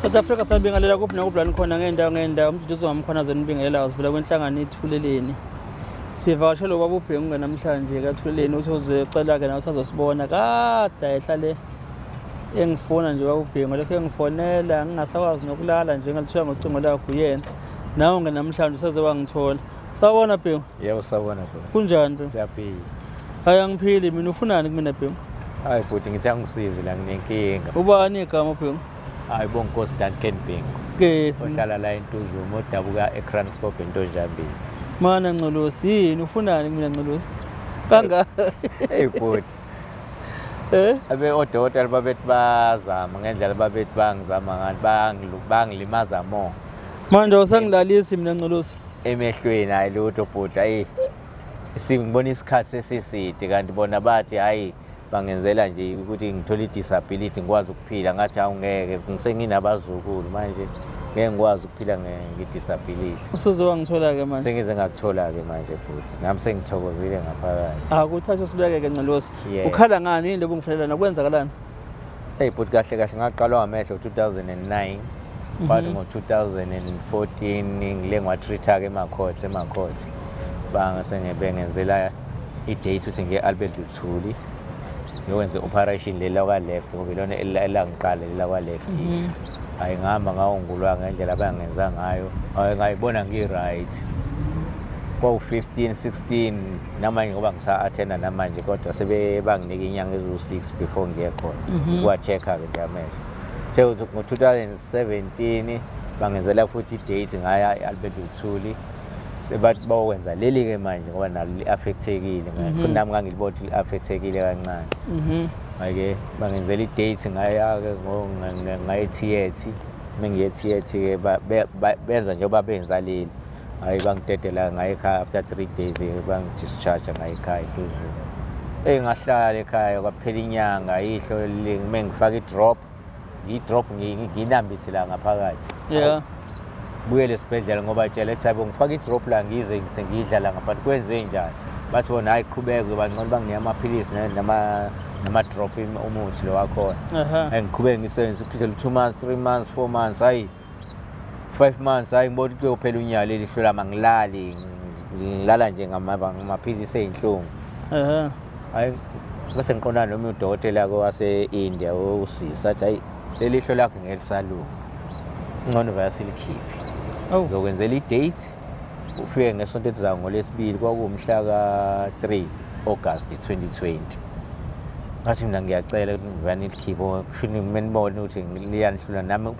South Africa sabingelela kuphi nakuphi la nikhona ngeendawo umduduzo ngamkhona zonibingelela sivela kwenhlangano ithuleleni. Sivakashela ubaba uBhengu namhlanje kathuleleni uthi uzocela ke nawe usazosibona kade ehlale engifona nje ubaba uBhengu lokho engifonela ngingasakwazi nokulala nje ngalithiwa ngocingo lakho uyena. Nawe ngenamhlanje usaze wangithola. Sawubona Bhengu? Yebo sawubona Bhengu. Kunjani Bhengu? Siyaphila. Hayi angiphili mina ufunani kumina Bhengu? Hayi futhi ngithi angisize la nginenkinga. Ubani igama Bhengu? Hayi bonkosi Duncan Bhengu. Ke ohlala la eNtuzuma odabuka eKranskop eNtonjambini. Mana Ncolosi yini ufunani kumina Ncolosi? Kanga. Hey futhi. Abe odokotela babethi bazama ngendlela babethi bangizama ngani bangilimaza mo. Manje usangilalisi mina Ncolosi. Emehlweni hayi lutho futhi hayi singibona isikhathi sesiside kanti bona bathi hayi bangenzela nje ukuthi ngithola idisability ngikwazi ukuphila ngathi awungeke ngisenginabazukulu manje ngeke ngikwazi ukuphila ngedisability. Usuze wangithola ke manje. Sengize ngakuthola ke manje futhi nami sengithokozile ngaphakathi. Kuthatha usibeke ke Ncolosi. Ukhala ngani yini lobu ngifanele nakwenzakalani? Hey futhi kahle ngaqalwa ngamehlo 2009 but ngo-2014 ngile ngwa-treat-a ke emakhothi bengenzela i-date ukuthi ngiye-Albert Luthuli ngiyokwenza i-operation lela kwa-left ngoba ilona elangiqala lela kwa-left. Hayi ngihamba ngawongulwa ngendlela abangenza ngayo ngayibona ngi-right kwawu-15 16 namanje ngoba ngisa-athenda namanje kodwa sebanginika inyanga eziwu-6 before ngiye khona ukuwa-check-a ke nje amehlo. Ngo-2017 bangenzela futhi i-date ngaya e-Albert Luthuli sebathi bawokwenza leli ke manje ngoba nalo li-affectekile futhi nami ngangilibona ukuthi li-affectekile kancane. Hayi-ke bangenzela i-date ngaya-ke ngaye-theatre mengiye-theatre ke benza njengoba benza leli hayi bangidedela ngayekhaya after 3 days bangi-discharge ngayekhaya eNtuzuma. Ngahlala ekhaya kwaphela inyanga ihlo mengifaka i-drop nginambithe la ngaphakathi. Buyele esibhedlela ngoba tshela ethi hayi ngifaka i-drop la ngize sengiyidlala ngaphansi kwenze njani bathi bona hayi qhubeka uzoba ngcono banginika amaphilisi nama-drop umuthi lo wakhona. Ngiqhubeke ngisebenzisa iphithela 2 months 3 months 4 months hayi 5 months hayi ngibona ukuthi kuyophela unyaka leli hlo lami angilali ngilala nje ngamaphilisi ey'nhlungu. Hayi bese ngiqondana noma udokotela wase-India usisi athi hayi leli hlo lakho ngeke lisalunga ngcono vaya silikhiphe. Ngizokwenzela i-date ufike ngesonto elizayo ngoLwesibili kwakuwumhla ka-3 August 2020. Ngathi mina ngiyacela ukuthi ngivane nilikhiphe kushini menibone ukuthi liyanihlula nami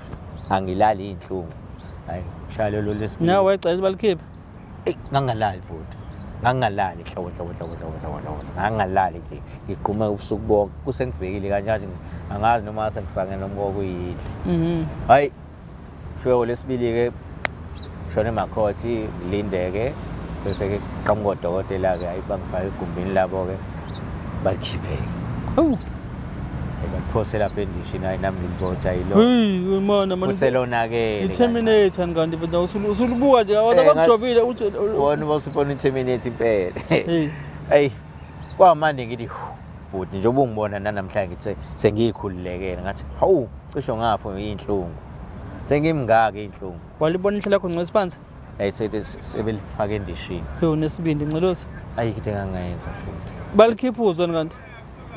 angilali iy'nhlungu. Hayi shaya lelo Lwesibili. Nawe wayecela balikhiphe? Ngangalali bhuti ngangalali hlobo ngangalali nje ngigqume ubusuku bonke kusengibhekile kanjani angazi noma sengisange noma kokuyini. Hayi fike ngoLwesibili-ke shone emakhothi ngilindeke bese-ke qamuka odokotela-ke hayi bangifake egumbini labo-ke balikhiphe-ke. Baphosa lapha endishini hayi nami ngilibona ukuthi hayi mana uselonakele i-Terminator kanti futhi usulubuka nje abantu abakujovile uthi wona usubona i-Terminator impela. Hayi kwamanje ngithi bhuti njengoba ungibona nanamhlanje ngithi sengiyikhululekele ngathi hawu cisho ngafa iy'nhlungu sengimngaka iy'nhlungu. Walibona ihlo lakho ngcwesiphansi? Sebelifake endishini. Unesibindi Ncolosi? Ayikho into engangenza bhuti. Balikhipha uzweni kanti?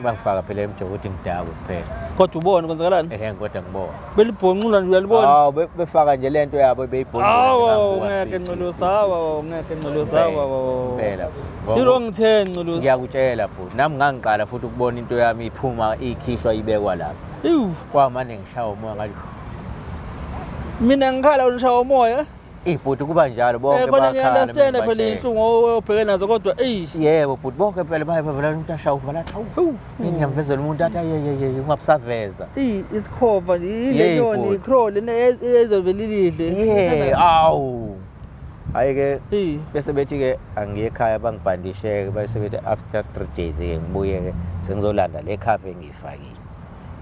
Bangifaka phela emjovo ukuthi ngidakwe kuphela. Kodwa ubona kwenzakalani? Kodwa ngibona. Belibhonqula nje uyalibona? Befaka nje lento yabo beyibhonqula. Ngeke Ncolosi ngeke Ncolosi phela. I-wrong turn Ncolosi. Ngiyakutshela bhuti nami ngangiqala futhi ukubona into yami iphuma ikhishwa ibekwa lapha. Kwamanje ngishaya umoya ngathi mina ngikhala ulishawa umoya. Bhuti kuba njalo bonke bakhala. Ngiyaunderstand phela inhlungu obhekene nazo kodwa yebo bhuti bonke phela bayavela umuntu ashawa uvala hawu ngiyamvezela umuntu athi ayeyeye ungabusaveza isikhova ileyoni icrawl ezovelilile awu hayi-ke bese bethi-ke angiye ekhaya bangibhandishe-ke bese bethi after 3 days-ke ngibuye-ke sengizolanda le khava engiyifakile.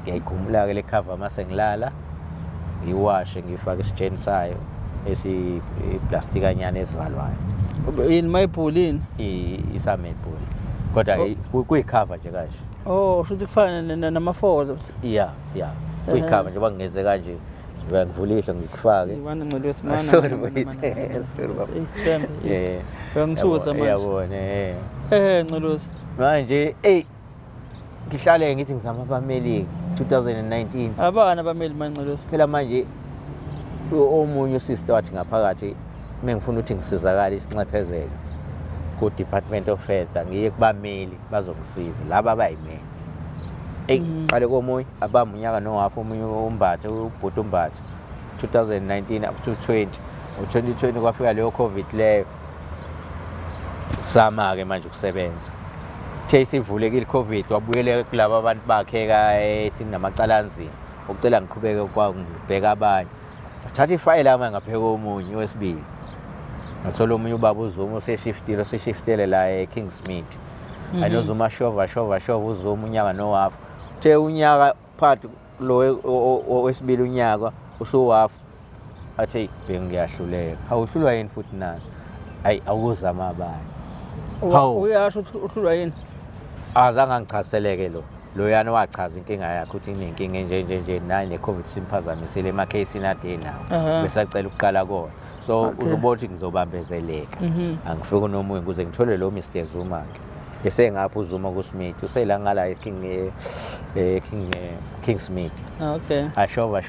Ngiyayikhumbula-ke le khava uma sengilala ngiwashe ngifake isitsheni sayo esiplastikanyana esivalwayo. Yini mayibhulini? Isamebhuli kodwa kuyikhava nje kanje. Shuthi kufana nama-4 kuyikhava njengoba ngenze kanje uyangivulihla ngikufake Iwana Ncelosi mana. Sorry, sorry baba. Yeah. Uyangithusa manje. Yabona Ncelosi. manje ngihlale ngithi ngizama abameli 2019 Abana abameli manje Ncelosi. phela manje omunye usister wathi ngaphakathi mengifuna ukuthi ngisizakale isinxephezelo ku Department of Health ngiye kubameli bazongisiza laba abayimeli qale komunye abami unyaka nohafu omunye umbathe ubhuti umbathe 2019 up to 20 u2020 kwafika leyo covid leyo sama ke manje ukusebenza isivulekile covid wabuyele kulabo abantu bakhe sinamacala anzima ukucela ngiqhubeke kwangibheka abanye bathatha ifayile ama ngapheka omunye wesibili ngathola omunye ubaba uZuma oseshiftele la eKingsmead ayinozuma shova uZuma unyaka nohafu the unyaka phakathi lo wesibili unyaka usuwafu athi bengiyahluleka awuhlulwa yini futhi nani awuzama abanye uyasho uhlulwa yini azange ngichazeleke lo yana wachaza inkinga yakhe uthi inenkinga nje nayi neCovid simphazamisele emakhasini ade nawo besacela ukuqala kona so uzobona ukuthi ngizobambezeleka angifiki nomunye ukuze ngithole lo Mr Zuma ke bese ngapha uZuma kuSmith usela ngala Kingsmead okay ashova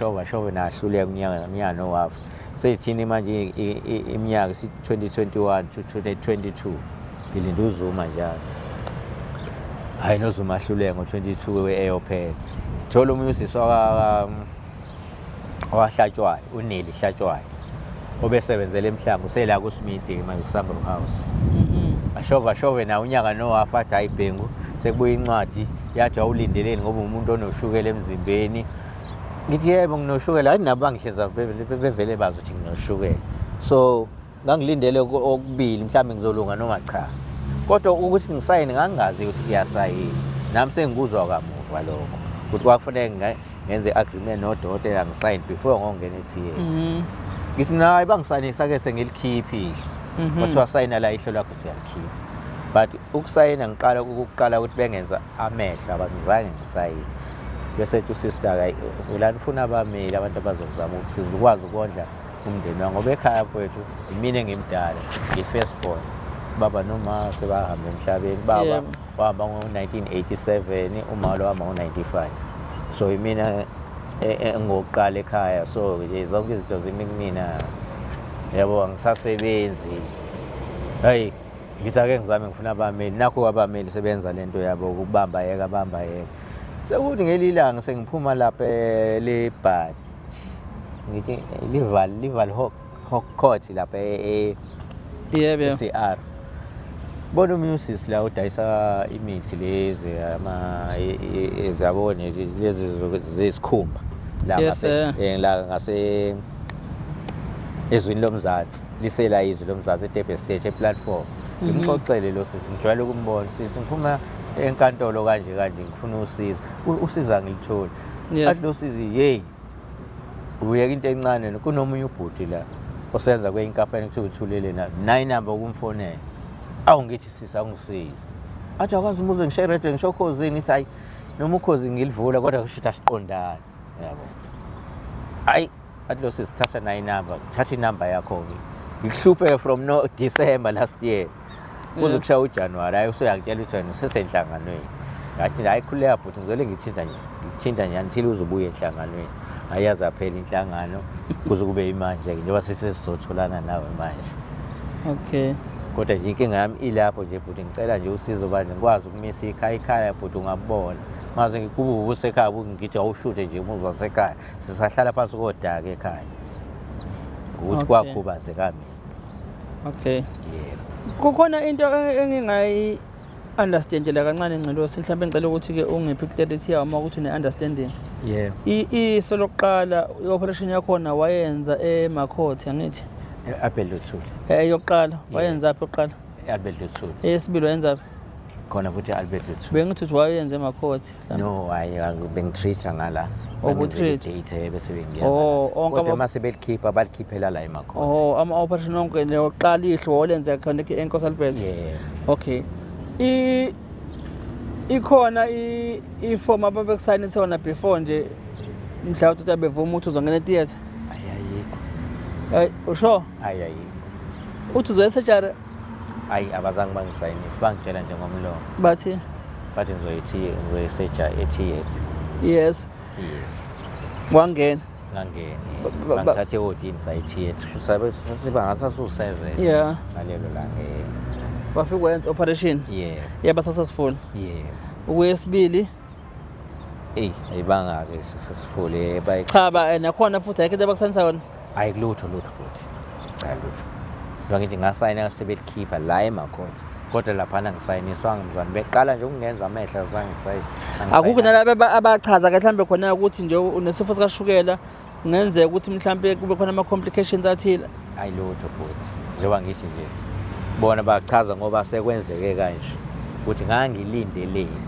nahluleka unyaka nowafu seyithini manje iminyaka si 2021 to 2022 ngilinda uZuma njalo hayi noZuma ahluleka ngo22 eyophela thola umunye usiswa wahlatshwayo uNeli hlatshwayo obesebenzele emhlanga usela kuSmith manje kuSambro House ashova na unyaka nowafu athi ayibhengu sekubuya incwadi yathi awulindeleni ngoba umuntu onoshukela emzimbeni ngithi yebo nginoshukela hayi nabangihleza bevele bazi ukuthi nginoshukela so ngangilindele okubili mhlawumbe ngizolunga noma cha kodwa ukuthi ngisayine ngangazi ukuthi kuyasayina nami sengikuzwa kamuva lokho ukuthi kwakufanele ngenze agreement nodokotela ngisayine before ngongena eTH ngithi mina hayi bangisayinisa ke sengilikhiphi kodwa sayina la ihlo lakho siyalikhipha but ukusayina ngiqala ukuthi bengenza amehlo abangizange ngisayine bese ethi usister hayi ulani ufuna abameli abantu abazokuzama ukusiza ukwazi ukondla umndeni wangu ngoba ekhaya mfowethu imina engimdala ngi-first born baba noma sebahamba emhlabeni baba wahamba ngo-1987 uma lo wahamba ngo-95 so imina ngokuqala ekhaya so nje zonke izinto zimi kumina yabo angisasebenzi hayi ngithi ake ngizame ngifuna abameli nakho abameli sebenza lento yabo ukubamba yeka sekuthi ngelilanga sengiphuma lapha leBhadi ngithi lival court lapha yebo CR bona umusisi la udayisa imithi lezi ezabone lezi zesikhumba la ngase ezweni lomzansi lisela izwe lomzansi eDurban Stage eplatform ngimxoxele lo sisi ngijwayele ukumbona sisi ngiphuma enkantolo kanje ngifuna usiza ngilithola athi lo sisi hey uyeka into encane kunomunye ubhuti la osenza kweinkampani kuthiwa uthulele na inamba ukumfonela awungithi sisi angisizi athi akwazi umuze ngishare radio ngisho khosini ithi hayi noma ukhozi ngilivula kodwa kushuthi asiqondana yabo hayi athi lo sisi thatha na inamba thatha inamba yakho ngikuhluphe from no December last year kuze kushaya uJanuary hayi usuyangitshela ukuthi wena usesenhlanganweni ngathi hayi khuleka bhuti ngizole ngithinta njani thile uzobuya enhlanganweni ayaza phela inhlangano kuze kube imanje njengoba sesizotholana nawe manje okay kodwa nje inkinga yami ilapho nje bhuti ngicela nje usizo banje ngikwazi ukumisa ikhaya bhuti ungabona maze ngikubuka usekhaya ngithi awushuthe nje umuzwa wasekhaya sisahlala phansi kodaka ekhaya ukuthi kwakhubazeka mina okay kukhona into engingayi understandela kancane Ncelosi mhlawumbe ngicela ukuthi ke ungiphi clarity yawo ukuthi une understanding iso lokuqala ioperation yakho na wayenza eMakhoti angithi Albert yokuqala wayenza apha oqala Albert Luthuli eyesibili wayenza khona futhi Albert Luthuli bengithi wayenza eMakhoti no hayi bengitreata ngala obutreat bese bengiya kodwa mase belikhipha balikhiphela la eMakhoti ama operation onke leyokuqala ihlo walenza khona eNkosi Albert okay ikhona iform ababekusayinisa wona before nje mhla uthi abevuma ukuthi uzongena theatre. Ayayikho. Hayi usho Ayayikho. uthi uzoya surgery Hayi abazange bangisayinise bangitshela nje ngomlomo. bathi Bathi ngizoyisearcha etheatre. yes Yes. wangena Ngangene. Ba- Bangithathe odini sayitheatre. Shusabe sibangasasusa 7. yeah Ngalelo lange. wafika wenza operation Yeah. yaba successful. Yeah. Okwesibili ayibanga ke sesifule cha nakhona futhi ayikho into abakusenza yona. ayilutho futhi. Cha lutho. Lo ngithi ngasayina sebelikhipha la emakhoti. Kodwa laphana ngisayiniswanga mzwana beqala nje ukungenza amehla azangisayi. Akukho nalabo abachaza ke mhlambe khona ukuthi nje unesifo sikashukela kungenzeka ukuthi mhlambe kube khona ama complications athile. Ayilutho futhi. Njengoba ngithi nje bona bachaza ngoba sekwenzeke kanje ukuthi ngangilindeleni.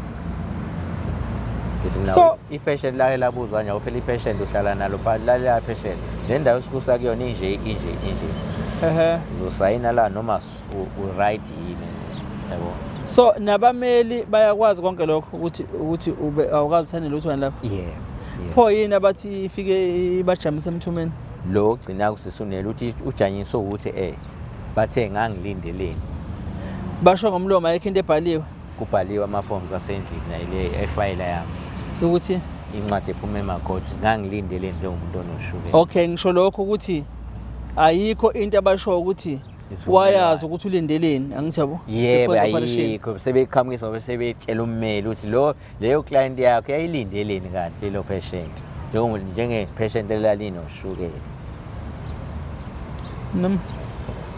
Ngithi So- i-patient la elabuzwa nje phela i-patient uhlala nalo phela la patient le ndawo esikusa kuyona inje. Uzosayina la noma u-right yini yabo. So nabameli bayakwazi konke lokho ukuthi ube awukazi sane lutho wena lapha. Yeah. Pho yini abathi ifike ibajamise emthumeni. Lo gcina kusisunela uthi ujanyiso ukuthi bathe ngangilindeleni. Basho ngomlomo ayikho into ebhaliwe Kubhaliwe ama-forms asendlini nayile efayila yami. ukuthi Incwadi ephuma emakhoti ngangilindeleni njengomuntu onoshukela. okay ngisho lokho ukuthi ayikho into abasho ukuthi wayazi ukuthi ulindeleni angithi yabo. Yebo Before the operation. ayikho sebeqhamukisa ngoba sebetshela ummeli ukuthi leyo client yakho yayilindeleni kanti lo patient njenge-patient elalinoshukela.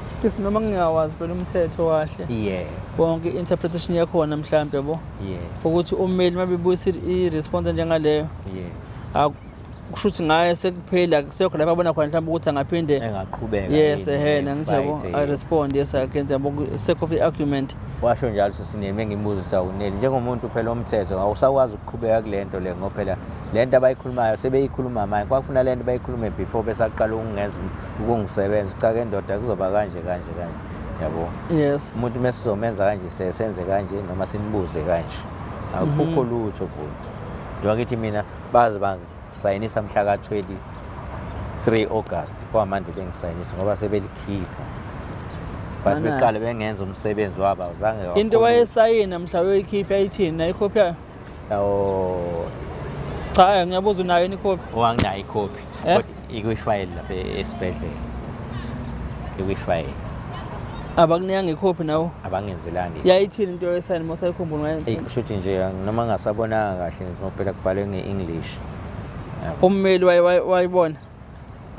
Steve noma ngingawazi phela umthetho wahle Yeah. wonke interpretation yakhona mhlambe yabo Yeah. ukuthi ummeli mabebuyisa i-response njengaleyo Yeah. kusho ukuthi ngaye sekuphela akusekho lapha abona khona mhlawumbe ukuthi angaphinde engaqhubeka. yes nangithi yabo I respond yes akenze yabo sake of argument. Washo njalo sisineme ngimbuza uneli njengomuntu phela omthetho awusakwazi ukuqhubeka kule nto le ngoba phela le nto abayikhulumayo sebeyikhuluma manje kwafuna le nto bayikhulume before besaqala ukungisebenza cha ke ndoda kuzoba kanje yabo. Yes Umuntu mesizomenza kanje senze kanje noma simbuze kanje akukho lutho futhi. Njengoba ngithi mina bazi bangisayinisa mhla ka 23 August kwamanje bengisayinisa ngoba sebelikhipha. But beqale bengenza umsebenzi wabo awuzange into wayesayina mhla uyoyikhipha ayithini nayo ikhophi yayo. yawo Cha ngiyabuza unayo yini ikhophi. owanginayo ikhophi Eh? kodwa ikwi-file lapha esibhedlela ikwi-file Abakunika ikhophi nawo abangenzelanga yayithini into yesayina mosayikhumbula ngayo. kushuthi nje noma ngasabonanga kahle ngoba kubhalwe nge-English. Ummeli wayibona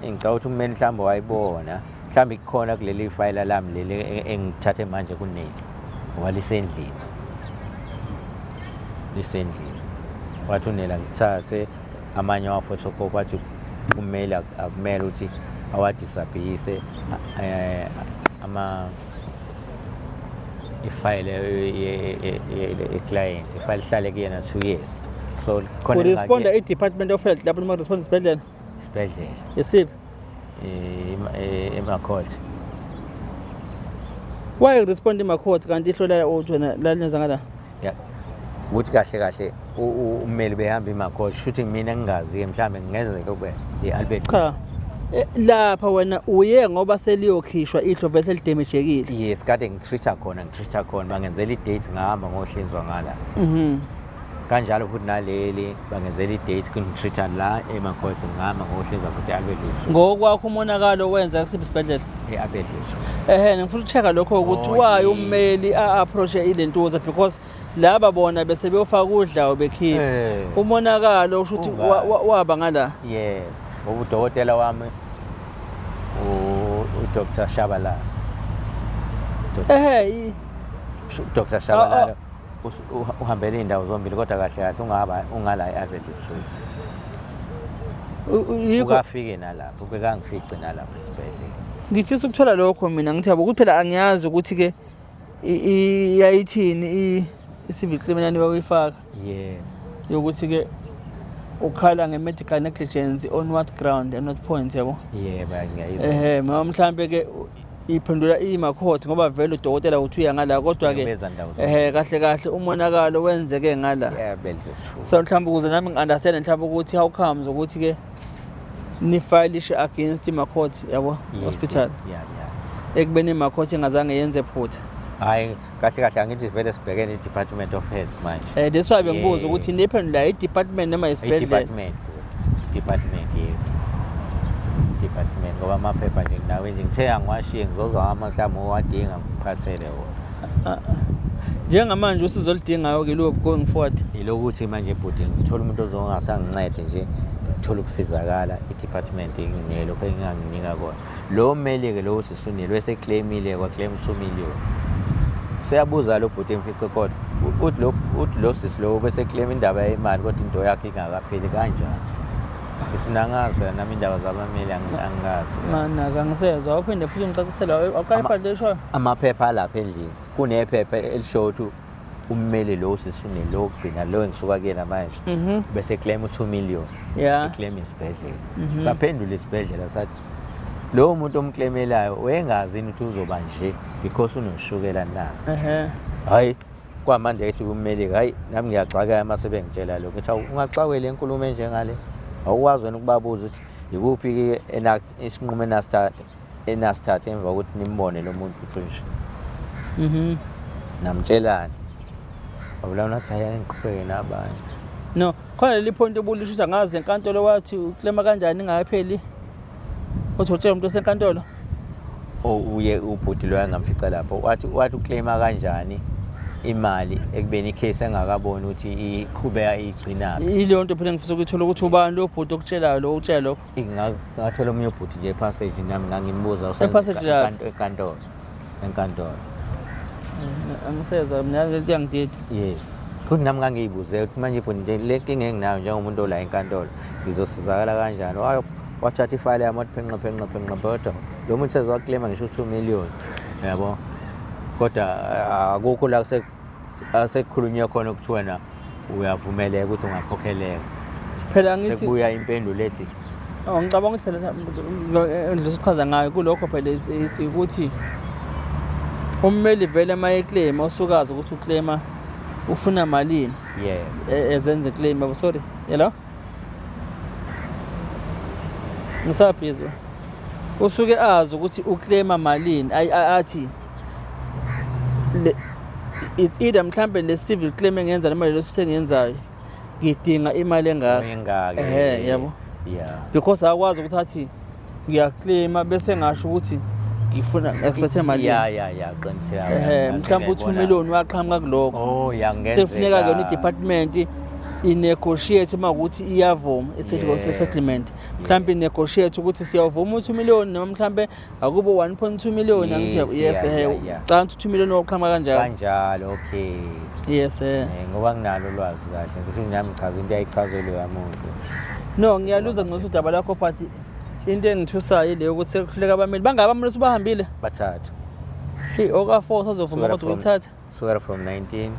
Ngicabanga ukuthi ummeli mhlawumbe wayibona mhlawumbe kukhona kuleli file lami leli engithathe manje kuneli ngoba lisendlini wathi unela ngithathe amanye ama-photocopy wathi ummeli akumele ukuthi awadisabhiyise ifayile ye-client ifayile ihlale kuyena 2 years so khona uresponda i-Department of Health lapho noma responda isibhedlela isibhedlela yesiphi emakhoti. why respond emakhoti kanti ihlola uthi wena lalenza ngala Yeah. Ukuthi kahle ummeli behamba emakhoti shuthi mina ngingazi mhlambe ngingezeke kube iAlbert. cha lapha wena uye ngoba seliyokhishwa ihlo vese lidamagekile. Yes kade ngitreata khona bangenzela i-date ngahamba ngohlinzwa ngala. Kanjalo futhi naleli bangenzela i-date kungitreata la emakhoti ngihamba ngohlinzwa futhi iAlbert. Ngokwakho umonakalo wenza kusiphi isibhedlela iAlbert. ngifuna ukucheka lokho ukuthi why ummeli approach ilentuza because laba bona bese beyofaka udlawo bekhipha umonakalo usho ukuthi waba ngala. Yeah. Ubudokotela wami uDr Shabala. Dr Shabala uhambele indawo zombili kodwa kahle ungala iAlbert. Ukafike nalapho bekangifice nalapho esibhedlela. Ngifisa ukuthola lokho mina ngithi yabo ukuthi phela angiyazi ukuthi ke iyayithini i-civil criminal bayifaka. Yeah. Yokuthi ke ukhala nge-medical negligence on what ground and what point yabo. Yeah bayangiyizwa. Mama mhlambe ke iphendula imakhothi ngoba vele udokotela uthi uya ngala kodwa ke kahle kahle umonakalo wenzeke ngala. So mhlawumbe ukuze nami ngi-understand mhlawumbe ukuthi how comes ukuthi ke nifilishe against imakhothi yabo hospital ekubeni imakhothi engazange yenze phutha. Hayi kahle kahle angithi vele sibhekene i-Department of Health manje. This why bengibuza ukuthi niphendula i-department noma isibhedlela. Department ngoba amaphepha nje nawe nje ngithe angiwashiye ngizozwa amahlamvu owadinga ngiphathele wona. Njengamanje usizo lidingayo ke lo going forward ilokuthi manje bhuti ngithola umuntu ozongasangincede nje ngithola ukusizakala i-department ingelo enginganginika kona. Lo mmeli ke lo sisunile bese claimile kwa claim 2 million. Seyabuza lo bhuti emfice kodwa uthi lo sisi lo bese claim indaba yemali kodwa into yakhe ingakapheli kanjani. Isinangazi phela nami indaba zabameli angazi. Mana kangisezwe uphinde futhi ngicacisela akayipha lesho amaphepha lapha endlini kunephepha elisho ukuthi ummeli lo sisune lo gcina lo engisuka kuyena manje bese claim 2 million claim isibhedlela saphendula isibhedlela sathi lo muntu omclaimelayo wengazi ukuthi uzoba nje because unoshukela na hayi kwamanje ethi kummeli hayi nami ngiyaxaka amasebengitshela lokho ethi ungaxawela enkulumo enjengale awukwazi wena ukubabuza ukuthi ikuphi ke isinqumo enasithatha emva kokuthi nimbone lo muntu uthi nje namtshelani awula nathi hayi ngiqhubeke nabanye no khona leli point obulisho ukuthi angazi enkantolo wathi uklema kanjani ingapheli uthi utshela umuntu osenkantolo uye ubhuti lo ngamfica lapho wathi uclaima kanjani imali ekubeni icase engakaboni ukuthi iqhubeka igcina ile nto phela ngifisa ukuthola ukuthi ubani lo bhuti okutshelayo lo utshela lokho ngathola umunye ubhuti nje passage nami ngangimbuza enkantolo angisezwa mina lento yangidida yes kuthi nami ngangiyibuze ukuthi manje bhuti nje le nkinga enginayo njengomuntu ola enkantolo ngizosizakala kanjani wathatha ifile yami wathi phenqa kodwa lo muntu sezwaclaima ngisho 2 million yabo kodwa akukho la sekukhulunywa khona ukuthi wena uyavumeleka ukuthi ungakhokheleka phela ngithi sekubuya impendulo ethi ngicabanga ukuthi phela ndizosichaza ngayo kulokho phela ukuthi ummeli vele mayeclaim usukazi ukuthi uclaima ufuna malini ezenze claim sorry hello ngisabhizi usuke azi ukuthi uclaima malini athi it's either mhlambe le civil claim engenza noma lo sengiyenzayo ngidinga imali engaka yabo because akwazi ukuthi athi ngiyaclaima bese ngasho ukuthi ngifuna expect imali qiniseka mhlambe 2 million waqhamuka kuloko sefuneka ke department inegotiate makuthi iyavuma settlement mhlambe negotiate ukuthi siyavuma 2 million noma mhlambe akubo 1.2 million angithi yes cha 2 million oqhamuka kanjalo okay yes ngoba nginalo ulwazi kahle kusho nami chaza into ayichazelo yamuntu no ngiyaluza ngokuthi udaba lakho phathi into engithusayo leyo ukuthi sekuhleka abameli bangaba abantu bahambile bathathu oka 4 sazovuma kodwa ukuthatha sukela from 2020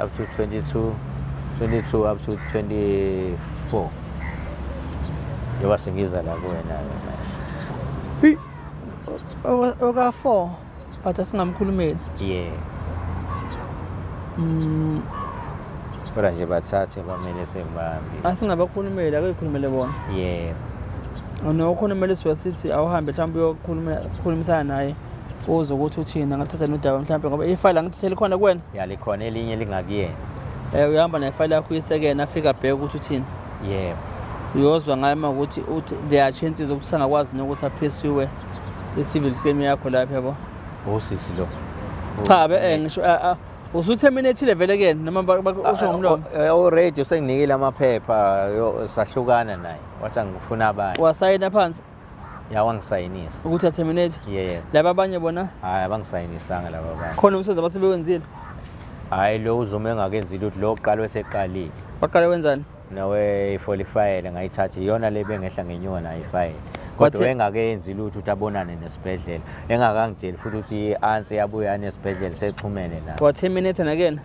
up to 22 up to 24 yoba sengiza la kuwena oka 4 but asingamkhulumeli kodwa nje bathathe bamele sembahambi asingabakhulumeli akuyikhulumele bona nokhulumele siwasithi awuhambe mhlawumbe uyokhulumisana naye uzokuthi uthina ngathatha nodaba mhlawumbe ngoba ifile ngithele khona kuwena likhona elinye elingakuyena uyahamba nefile yakho uyisekena afika bheke ukuthi uthini uyozwa ngayo ukuthi there are chances ukuthi sangakwazi nokuthi aphesiwe i-civil claim yakho lapha yabo usisi lo cha ngisho usuterminate vele ke noma usho ngomlomo already usenginikile amaphepha sahlukana naye wathi ngifuna abanye wasayina phansi wangisayinisa ukuthi aterminate laba abanye bona hayi abangisayinisanga laba abanye khona umsebenzi abasebewenzile hayi lo uzume engakenzile ukuthi lo oqala weseqalile waqala wenzani nawe ifolifile ngayithatha iyona le bengehla ngenyona ifile kodwa engakenzi lutho ukuthi abonane nesibhedlela engakangitsheli futhi ukuthi i-answer yabuya nesibhedlela sexhumene nayo wa terminate nakena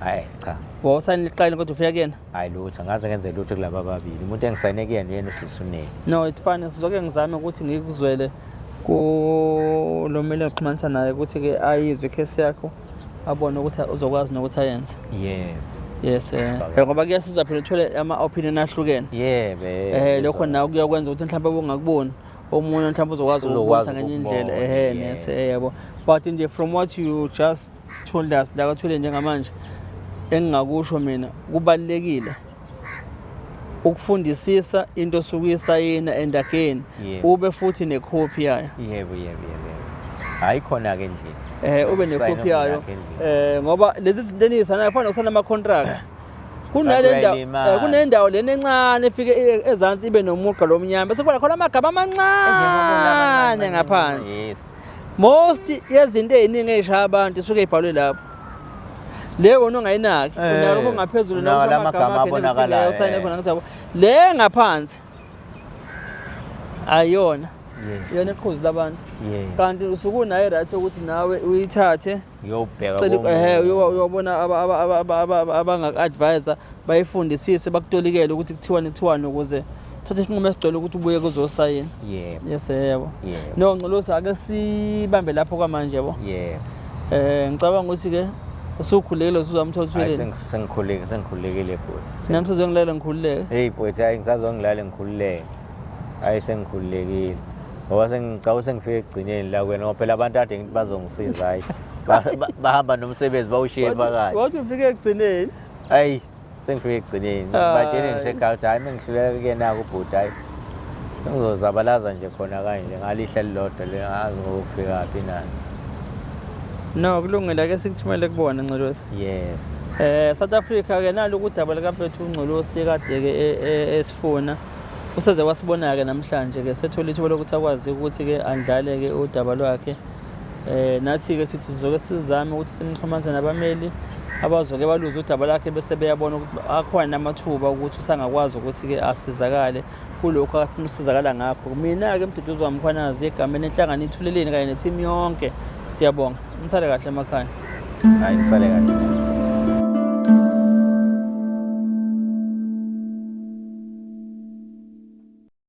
hayi cha wawusayinile iqala kodwa ufika kuyena hayi lutho ngaze ngenze lutho kulaba ababili umuntu engisayine kuyena uyena uSisunene no it fine sizoke ngizame ukuthi ngikuzwele kulomele oxhumanisa naye ukuthi-ke ayizwe ikhesi yakho abone ukuthi uzokwazi nokuthi ayenze yes ngoba kuyasiza phela uthole ama-opinion ahlukene lokho nawe kuyakwenza ukuthi mhlawumbe bungakuboni omunye mhlawumbe uzokwazi ukubonisa ngenye indlela yabo but nje from what you just told us la kathule njengamanje engingakusho mina kubalekile ukufundisisa into sukuyisayina and again ube futhi necopy yayo yebo hayi khona ke endlini ube necopy yayo ngoba lezi zinto enizisanayo kufanele usana ama contract kunendawo lena encane efike ezantsi ibe nomugqa lomnyama bese kuba khona amagama amancane ngaphansi most yezinto eziningi ezishaya abantu isuke ibhalwe lapho leyo ongayinaki unalo ongaphezulu namagama abonakalayo usayine khona ngathi le ngaphansi ayona yona iqhuzu labantu kanti usukunayo right ukuthi nawe uyithathe uyobheka uyobona abanga-advisor bayifundisise bakutolikele ukuthi kuthiwani ukuze thatha isinqumo esigcwele ukuthi ubuye kuzosayina yes yebo no Nxulusi ake sibambe lapho kwamanje yabo ngicabanga ukuthi-ke usukhulekile usuzamthola uthweleni sengikhulekile bhuti nami sezongilalela ngikhululeke hey bhuti hayi ngisazongilala ngikhululeke hayi sengikhululekile ngoba sengicabanga sengifike ekugcineni la kwena ngoba phela abantu kade ngithi bazongisiza hayi bahamba nomsebenzi bawushiye phakathi wathi ufike ekugcineni hayi sengifike ekugcineni batshele ngisekhawuthi hayi mengihluleka kuyena ubhuti hayi ngizozabalaza nje khona kanje ngalihla lilodwa le ngazi ngokufika phi nani no kulungile ke sikuthumele kubona Nxulusi South Africa ke nalo ukudaba likafethu uNxulusi kade ke esifuna useze wasibona ke namhlanje ke sethola ithuba lokuthi akwazi ukuthi ke andlale ke udaba lwakhe nathi ke sithi sizoke sizame ukuthi simxhumanise nabameli abazoke baluza udaba lakhe bese beyabona ukuthi akhona namathuba ukuthi usangakwazi ukuthi ke asizakale kulokho afuna usizakala ngakho mina ke Mduduzi waMkhwanazi egameni enhlangano ithuleleni kanye neteam yonke siyabonga nisale kahle emakhaya hayi nisale kahle